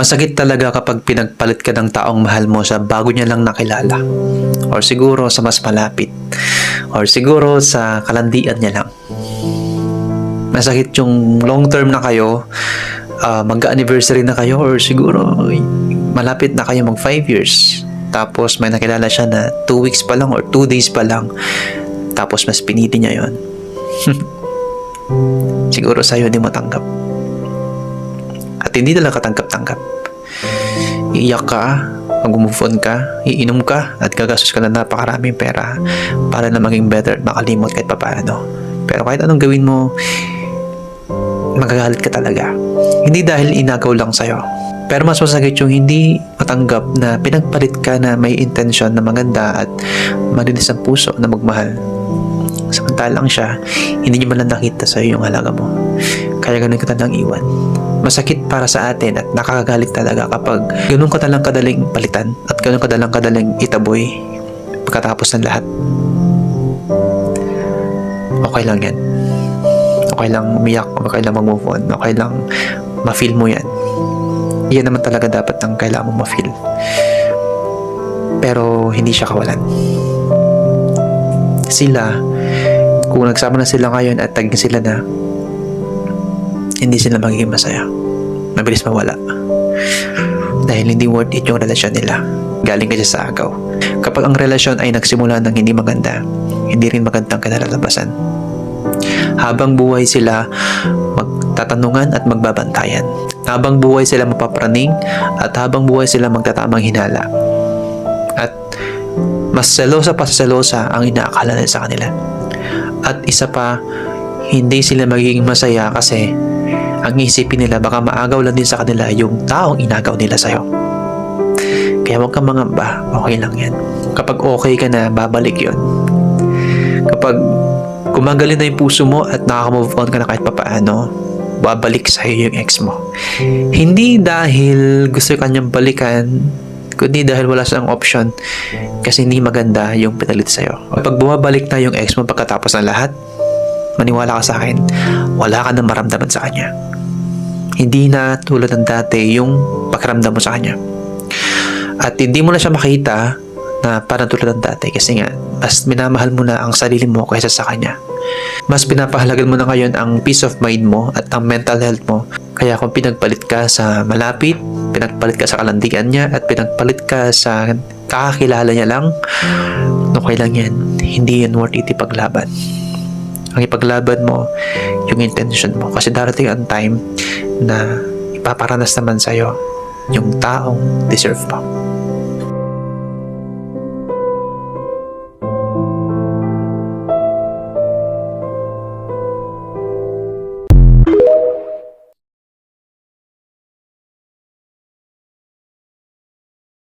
Masakit talaga kapag pinagpalit ka ng taong mahal mo sa bago niya lang nakilala. Or siguro sa mas malapit. Or siguro sa kalandian niya lang. Masakit yung long term na kayo, mag-anniversary na kayo, or siguro malapit na kayo mag 5 years. Tapos may nakilala siya na 2 weeks pa lang or 2 days pa lang. Tapos mas pinili niya yon. Siguro sa'yo di mo tanggap. At hindi talaga katanggap-tanggap. Iiyak ka, mag-move on ka, iinom ka, at gagastos ka na napakaraming pera para na maging better at makalimot kahit papaano. Pero kahit anong gawin mo, magagalit ka talaga. Hindi dahil inagaw lang sa'yo. Pero mas masakit yung hindi matanggap na pinagpalit ka na may intensyon na maganda at malinis ang puso na magmahal. Samantalang siya, hindi niya man lang nakita sa'yo yung halaga mo. Kaya ganun ka talang iwan. Masakit para sa atin at nakakagalit talaga kapag ganun ka talang kadaling palitan at ganun ka talang kadaling itaboy pagkatapos ng lahat. Okay lang yan. Okay lang umiyak, okay lang mag-move on, okay lang ma-feel mo yan. Yan naman talaga dapat ang kailangan mo ma-feel. Pero hindi siya kawalan. Sila, kung nagsama na sila ngayon at tagin sila na, hindi sila magiging masaya. Mabilis mawala. Dahil hindi worth it yung relasyon nila. Galing kasi sa agaw. Kapag ang relasyon ay nagsimula ng hindi maganda, hindi rin magandang kinalalabasan. Habang buhay sila magtatanungan at magbabantayan. Habang buhay sila mapapraning at habang buhay sila magtatamang hinala. At mas selosa pa sa selosa ang inaakala nila sa kanila. At isa pa, hindi sila magiging masaya kasi ang isipin nila baka maagaw lang din sa kanila yung taong inagaw nila sa'yo. Kaya huwag kang mangamba, okay lang yan. Kapag okay ka na, babalik yon. Kapag gumagaling na yung puso mo at nakaka-move on ka na kahit papaano, babalik sa'yo yung ex mo. Hindi dahil gusto kanyang balikan, kundi dahil wala siyang option kasi hindi maganda yung pinalit sa'yo. Pag bumabalik na yung ex mo pagkatapos ng lahat, maniwala ka sa akin, wala ka nang maramdaman sa kanya. Hindi na tulad ng dati yung pakiramdam mo sa kanya. At hindi mo na siya makita na parang tulad ng dati kasi nga, mas minamahal mo na ang sarili mo kaysa sa kanya. Mas pinapahalagan mo na ngayon ang peace of mind mo at ang mental health mo. Kaya kung pinagpalit ka sa malapit, pinagpalit ka sa kalandian niya, at pinagpalit ka sa kakakilala niya lang, okay lang yan. Hindi yan worth it ipaglaban. Ang ipaglaban mo, yung intention mo. Kasi darating ang time na ipaparanas naman sa'yo yung taong deserve mo.